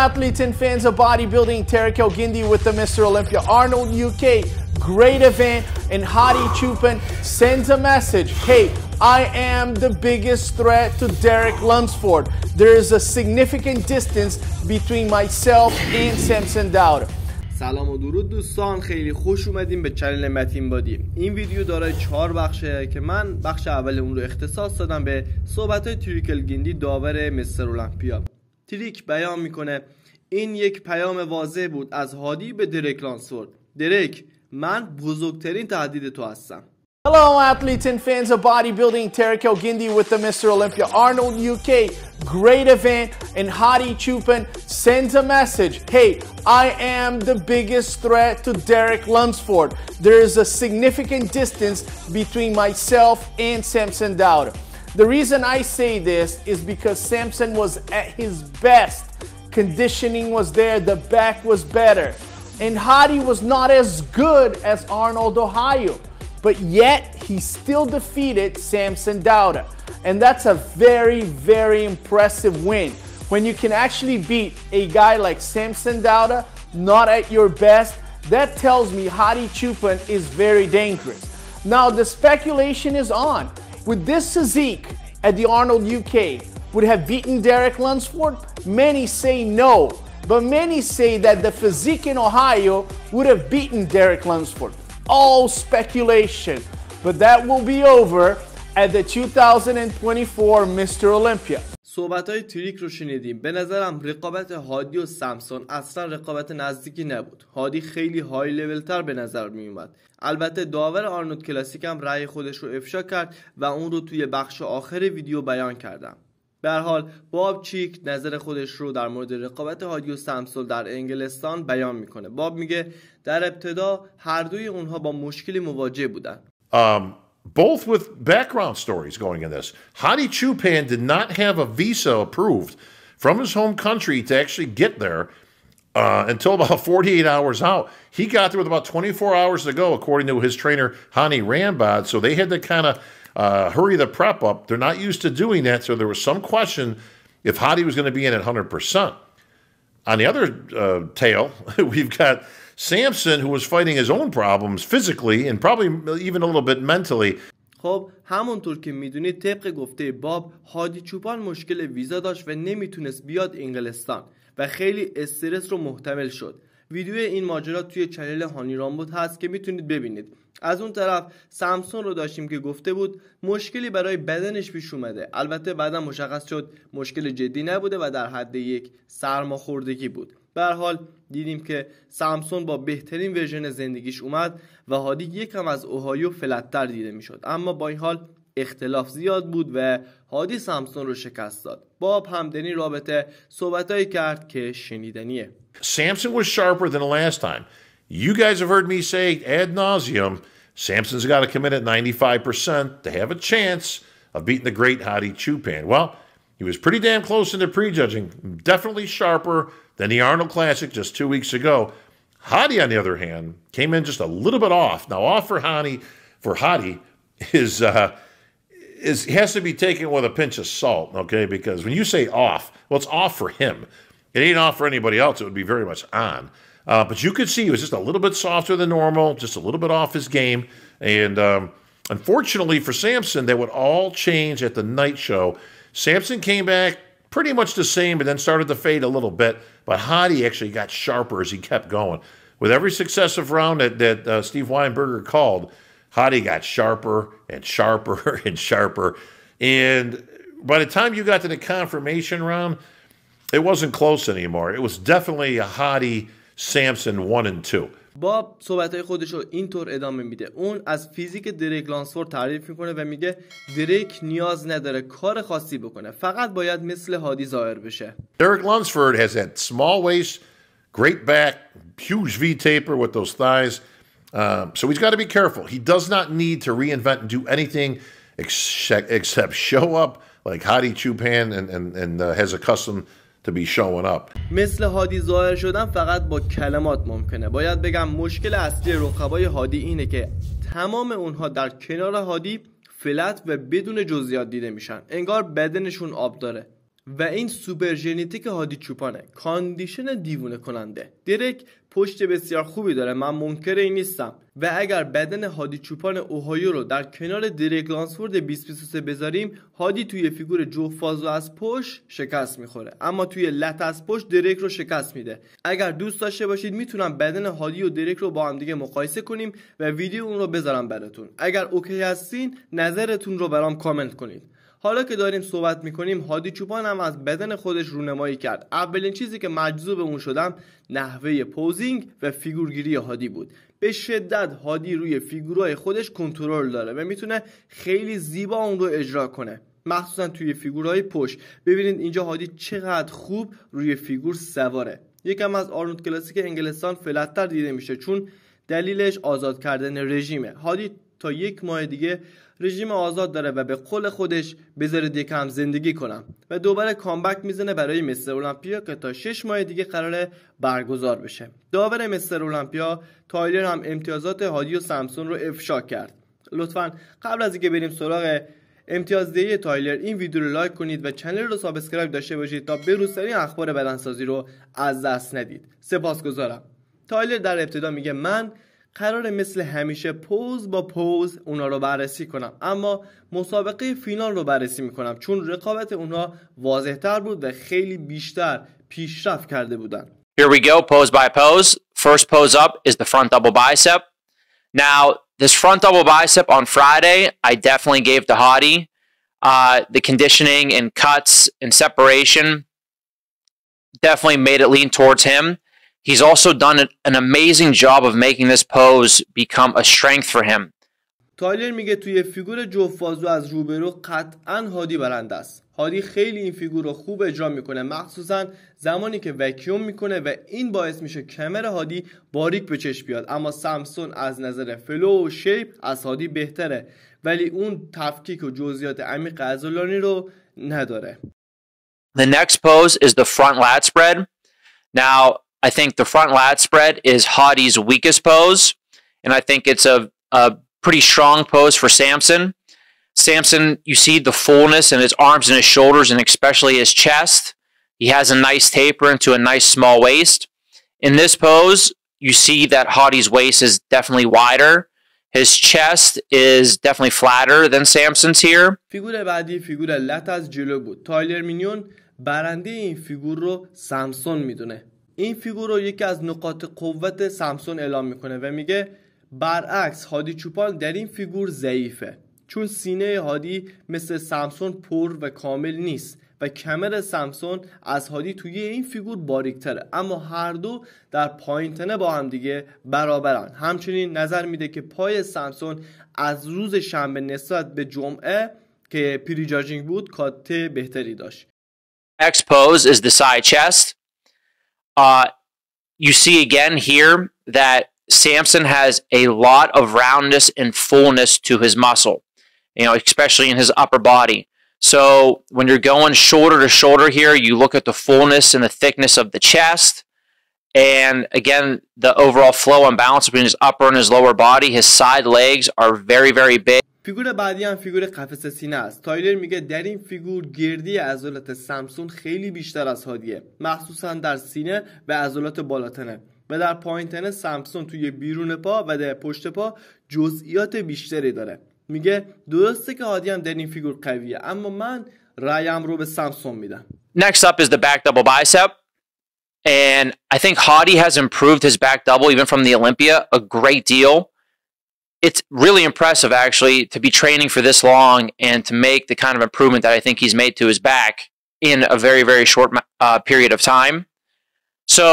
athletes and fans of bodybuilding, Tariq الگیندی with the Mr. Arnold UK, great event, and Hadi Choopan sends a message. Hey, I am the biggest threat to Derek Lunsford. There is a significant distance between myself and Samson داور. سلام و درود دوستان، خیلی خوش اومدیم به چنل متین بادی. این ویدیو دارای 4 بخشه که من بخش اول اون رو اختصاص دادم به صحبت‌های تریک الگیندی داور مسترالمپیا. تریک بیان میکنه این یک پیام واضح بود از هادی به درک لانسفورد. درک، من بزرگترین تهدید تو هستم. Hello athletes and fans of bodybuilding, Tariq الگیندی with the Mr. Arnold UK, great event, and Hadi Choopan sends a message. Hey, I am the biggest threat to Derek Lunsford. There is a significant distance between myself and Samson داور. The reason I say this is because Samson was at his best. Conditioning was there, the back was better. And Hadi was not as good as Arnold Ohio. But yet, he still defeated Samson Dowda. And that's a very, very impressive win. When you can actually beat a guy like Samson Dowda, not at your best, that tells me Hadi Choopan is very dangerous. Now, the speculation is on. Would this physique at the Arnold UK would have beaten Derek Lunsford? Many say no. But many say that the physique in Ohio would have beaten Derek Lunsford. All speculation, but that will be over at the 2024 Mr. صحبت‌های تریک رو شنیدیم. به نظرم رقابت هادی و سامسون اصلا رقابت نزدیکی نبود. هادی خیلی های لول تر به نظر می اومد. البته داور آرنولد کلاسیک هم رأی خودش رو افشا کرد و اون رو توی بخش آخر ویدیو بیان کردم. به هر حال باب چیک نظر خودش رو در مورد رقابت هادی و سامسون در انگلستان بیان میکنه. باب میگه در ابتدا هر دوی اونها با مشکلی مواجه بودن. Both with background stories going in this. Hadi Choopan did not have a visa approved from his home country to actually get there until about 48 hours out. He got there with about 24 hours to go, according to his trainer, Hani Rambad, so they had to kind of hurry the prep up. They're not used to doing that, so there was some question if Hadi was going to be in at 100%. On the other tail, we've got Samson, who was fighting his own problems physically and probably even a little bit mentally. خب همونطور که میدونید طبق گفته باب، هادی چوپان مشکل ویزا داشت و نمیتونست بیاد انگلستان و خیلی استرس رو محتمل شد. ویدیو این ماجرا توی چنل هانی رامبوت هست که میتونید ببینید. از اون طرف سامسون رو داشتیم که گفته بود مشکلی برای بدنش پیش اومده. البته بعدا مشخص شد مشکل جدی نبوده و در حد یک سرماخوردگی بود. به هر حال دیدیم که سامسون با بهترین ورژن زندگیش اومد و هادی یکم از اوهایو فلت‌تر دیده میشد. اما با این حال اختلاف زیاد بود و هادی سامسون رو شکست داد. باب همدنی رابطه صحبتایی کرد که شنیدنیه. Samson was sharper than the last time. You guys have heard me say ad nauseum, Samson's got to come in at 95% to have a chance of beating the great Hadi Choopan. Well, he was pretty damn close in the prejudging, definitely sharper than the Arnold Classic just 2 weeks ago. Hadi, on the other hand, came in just a little bit off. Now, off for Hadi has to be taken with a pinch of salt, okay? Because when you say off, well, it's off for him. It ain't off for anybody else. It would be very much on. But you could see he was just a little bit softer than normal, just a little bit off his game. And unfortunately for Samson, that would all change at the night show. Samson came back pretty much the same, but then started to fade a little bit. But Hadi actually got sharper as he kept going. With every successive round that Steve Weinberger called, Hadi got sharper and sharper and sharper. And by the time you got to the confirmation round, it wasn't close anymore. It was definitely a Hadi Samson 1 and 2. باب صحبتهای خودش رو اینطور ادامه میده. اون از فیزیک درک لانسفورد تعریف میکنه و میگه درک نیاز نداره کار خاصی بکنه، فقط باید مثل هادی ظاهر بشه. Derek Lunsford has that small waist, great back, huge V-taper with those thighs. So he's got to be careful. He does not need to reinvent and do anything except show up like Hadi Choopan and has accustomed to be showing up. مثل هادی ظاهر شدن فقط با کلمات ممکنه. باید بگم مشکل اصلی رقبای هادی اینه که تمام اونها در کنار هادی فلت و بدون جزئیات دیده میشن. انگار بدنشون آب داره. و این سوپر ژنتیک هادی چوپانه، کاندیشن دیوونه کننده. تریک پشت بسیار خوبی داره، من منکر این نیستم و اگر بدن هادی چوپان اوهایو رو در کنار تریک لانسفورد 2023 بذاریم، هادی توی فیگور جفت فازو از پشت شکست میخوره، اما توی لت از پشت تریک رو شکست میده. اگر دوست داشته باشید میتونم بدن هادی و تریک رو با هم دیگه مقایسه کنیم و ویدیو اون رو بذارم براتون. اگر اوکی هستین نظرتون رو برام کامنت کنید. حالا که داریم صحبت میکنیم، هادی چوپان هم از بدن خودش رونمایی کرد. اولین چیزی که مجذوب اون شدم نحوه پوزینگ و فیگورگیری هادی بود. به شدت هادی روی فیگورهای خودش کنترل داره و میتونه خیلی زیبا اون رو اجرا کنه، مخصوصا توی فیگورهای پشت. ببینید اینجا هادی چقدر خوب روی فیگور سواره. یکم از آرنولد کلاسیک انگلستان فلت‌تر دیده میشه، چون دلیلش آزاد کردن رژیمه. هادی تا 1 ماه دیگه رژیم آزاد داره و به قول خودش بذارید یکم زندگی کنم و دوباره کامبک میزنه برای مسترالمپیا که تا 6 ماه دیگه قراره برگزار بشه. داور مسترالمپیا تایلر هم امتیازات هادی و سامسون رو افشا کرد. لطفاً قبل از اینکه بریم سراغ امتیازدهی تایلر این ویدیو رو لایک کنید و کانال رو سابسکرایب داشته باشید تا بروزترین اخبار بدنسازی رو از دست ندید. سپاسگزارم. تایلر در ابتدا میگه من قراره مثل همیشه پوز با پوز اونا رو بررسی کنم، اما مسابقه فینال رو بررسی میکنم چون رقابت اونا واضح‌تر بود و خیلی بیشتر پیشرفت کرده بودن. Here we go, pose by pose. First pose up is the front double bicep. Now, this front double bicep on Friday, I definitely gave to Hadi. The conditioning and cuts and separation definitely made it lean towards him. He's also done an amazing job of making this pose become a strength for him. تایلر میگه توی فیگور جفت بازو از روبرو قطعاً هادی برنده است. هادی خیلی این فیگور رو خوب اجرا میکنه، مخصوصاً زمانی که وکیوم میکنه و این باعث میشه کمر هادی باریک به چشم بیاد. اما سامسون از نظر فلو و شیپ از هادی بهتره، ولی اون تفکیک و جزئیات عمیق عضلانی رو نداره. The next pose is the front lat spread. Now, I think the front lat spread is Hadi's weakest pose, and I think it's a pretty strong pose for Samson. Samson, you see the fullness in his arms and his shoulders, and especially his chest. He has a nice taper into a nice small waist. In this pose, you see that Hadi's waist is definitely wider. His chest is definitely flatter than Samson's here. فیگور بعدی فیگور لت از جلو بود. تایلر منیون برنده این فیگور رو سامسون میدونه. این فیگور رو یکی از نقاط قوت سامسون اعلام میکنه و میگه برعکس هادی چوپان در این فیگور ضعیفه، چون سینه هادی مثل سامسون پر و کامل نیست و کمر سامسون از هادی توی این فیگور باریکتره، اما هر دو در پایین تنه با هم دیگه برابرن. همچنین نظر میده که پای سامسون از روز شنبه نسبت به جمعه که پری جاجینگ بود کات بهتری داشت. Next pose is the side chest. You see again here that Samson has a lot of roundness and fullness to his muscle, especially in his upper body. So when you're going shoulder to shoulder here, you look at the fullness and the thickness of the chest. And again, the overall flow and balance between his upper and his lower body. His side legs are very, very big. فیگور بعدی هم فیگور قفس سینه است. تایلر میگه در این فیگور گردی عضلات سامسون خیلی بیشتر از هادیه، مخصوصا در سینه و عضلات بالاتنه، و در پایین تنه سامسون توی بیرون پا و در پشت پا جزئیات بیشتری داره. میگه درسته که هادی هم در این فیگور قویه، اما من رأیم رو به سامسون میدم. Next up is the back double bicep. And I think Hadi has improved his back double even from the Olympia a great deal. It's really impressive, actually, to be training for this long and to make the kind of improvement that I think he's made to his back in a very, very short period of time. So,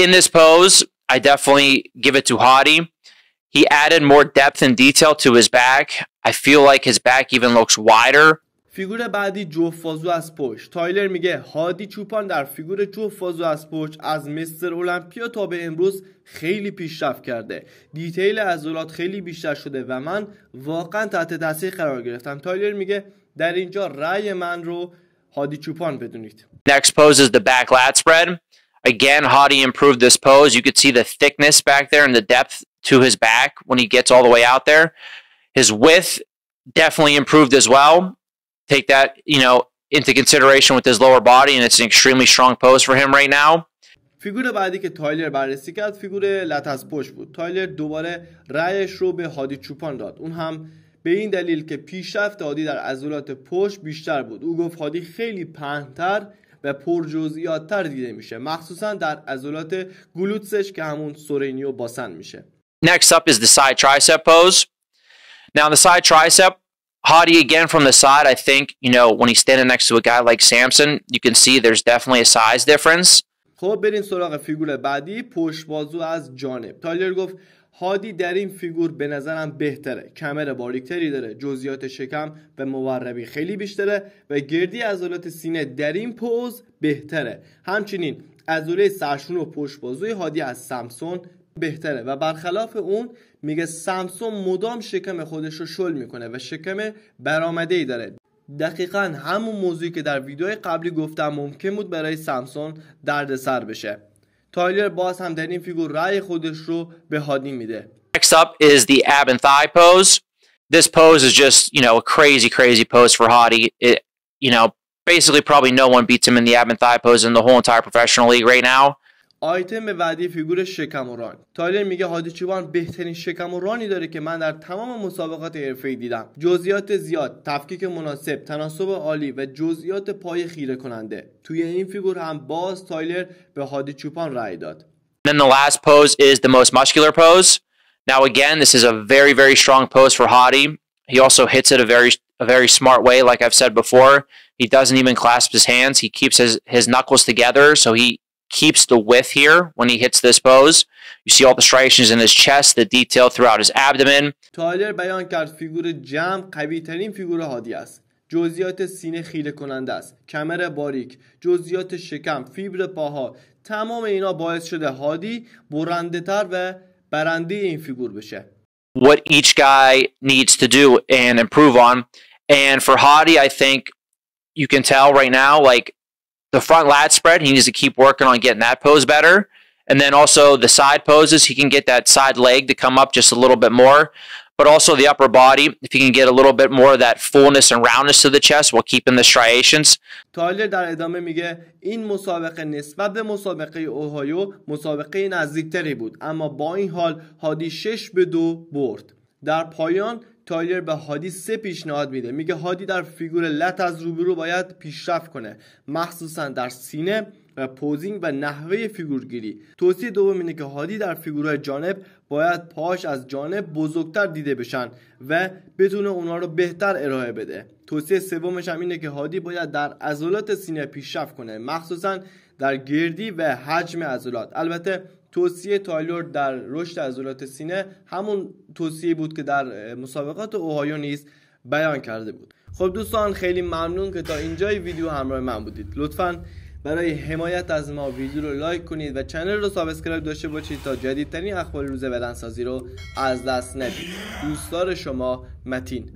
in this pose, I definitely give it to Hadi. He added more depth and detail to his back. I feel like his back even looks wider. فیگور بعدی جفت بازو از پشت. تایلر میگه هادی چوپان در فیگور جفت بازو از پشت از مسترالمپیا تا به امروز خیلی پیشرفت کرده. دیتیل عضلات خیلی بیشتر شده و من واقعا تحت تاثیر قرار گرفتم. تایلر میگه در اینجا رأی من رو هادی چوپان بدونید. Next pose is the back lat spread. Again, Hadi improved this pose. You could see the thickness back there and the depth to his back when he gets all the way out there. His width definitely improved as well. Take that, into consideration with his lower body, and it's an extremely strong pose for him right now. فیگور بعدی که تایلر بررسی کرد فیگور لت از پشت بود. تایلر دوباره رأیش رو به هادی چوپان داد، اون هم به این دلیل که پیشرفت هادی در عضلات پشت بیشتر بود. او گفت هادی خیلی پهن‌تر و پرجزئیات‌تر دیده میشه، مخصوصا در عضلات گلوتسش که همون سورینی و باسن میشه. Next up is the side tricep pose. Now the side tricep, Hadi again from the side, I think, you know, when he's standing next to a guy like Samson, you can see there's definitely a size difference. خب بریم سراغ فیگور بعدی، پشت بازو از جانب. تایلر گفت هادی در این فیگور به نظرم بهتره، کمر باریکتری داره، جزئیات شکم و موربی خیلی بیشتره و گردی عضلات سینه در این پوز بهتره. همچنین عضله سرشون و پشت بازوی هادی از سامسون بهتره و برخلاف اون میگه سامسون مدام شکم خودش رو شل میکنه و شکم برآمده‌ای داره. دقیقاً همون موضوعی که در ویدیوهای قبلی گفتم ممکن بود برای سامسون دردسر بشه. تایلر باز هم در این فیگور رأی خودش رو به هادی میده. Next up is the ab and thigh pose. This pose is just, you know, a crazy pose for Hadi. It, you know, basically probably no one beats him in the ab and thigh pose in the whole entire professional league right now. آیتم بعدی فیگور شکم و ران. تایلر میگه هادی چوپان بهترین شکم و رانی داره که من در تمام مسابقات حرفه‌ای دیدم. جزئیات زیاد، تفکیک مناسب، تناسب عالی و جزئیات پای خیره کننده. توی این فیگور هم باز تایلر به هادی چوپان رأی داد. Then the last pose is the most muscular pose. Now again, this is a very strong pose for Hadi. He also hits it a very smart way, like I've said before. He doesn't even clasp his hands. He keeps his knuckles together, so he keeps the width here when he hits this pose. You see all the striations in his chest, the detail throughout his abdomen. تایلر بیان کرد فیگور جمع قوی ترین فیگور هادی است. جزئیات سینه خیره کننده است، کمر باریک، جزئیات شکم، فیبر پاها، تمام اینا باعث شده هادی برنده تر و برنده این فیگور بشه. What each guy needs to do and improve on. And for Hadi, I think you can tell right now, like, the front lat spread, he needs to keep working on getting that pose better. And then also the side poses, he can get that side leg to come up just a little bit more. But also the upper body, if he can get a little bit more of that fullness and roundness to the chest while keeping the striations. تایلر در ادامه میگه این مسابقه نسبت به مسابقه اوهایو مسابقه نزدیکتری بود، اما با این حال هادی 6-2 برد. در پایان تایلر به هادی 3 پیشنهاد میده. میگه هادی در فیگور لت از روبرو باید پیشرفت کنه، مخصوصا در سینه و پوزینگ و نحوه فیگورگیری. توصیه دوم اینه که هادی در فیگورهای جانب باید پاش از جانب بزرگتر دیده بشن و بتونه اونا رو بهتر ارائه بده. توصیه سومش هم اینه که هادی باید در عضلات سینه پیشرفت کنه، مخصوصا در گردی و حجم عضلات. البته توصیه تایلر در رشد عضلات سینه همون توصیه بود که در مسابقات اوهایو نیز بیان کرده بود. خب دوستان، خیلی ممنون که تا اینجای ویدیو همراه من بودید. لطفاً برای حمایت از ما ویدیو رو لایک کنید و چنل رو سابسکرایب داشته باشید تا جدیدترین اخبار روز بدنسازی رو از دست ندید. دوستدار شما، متین.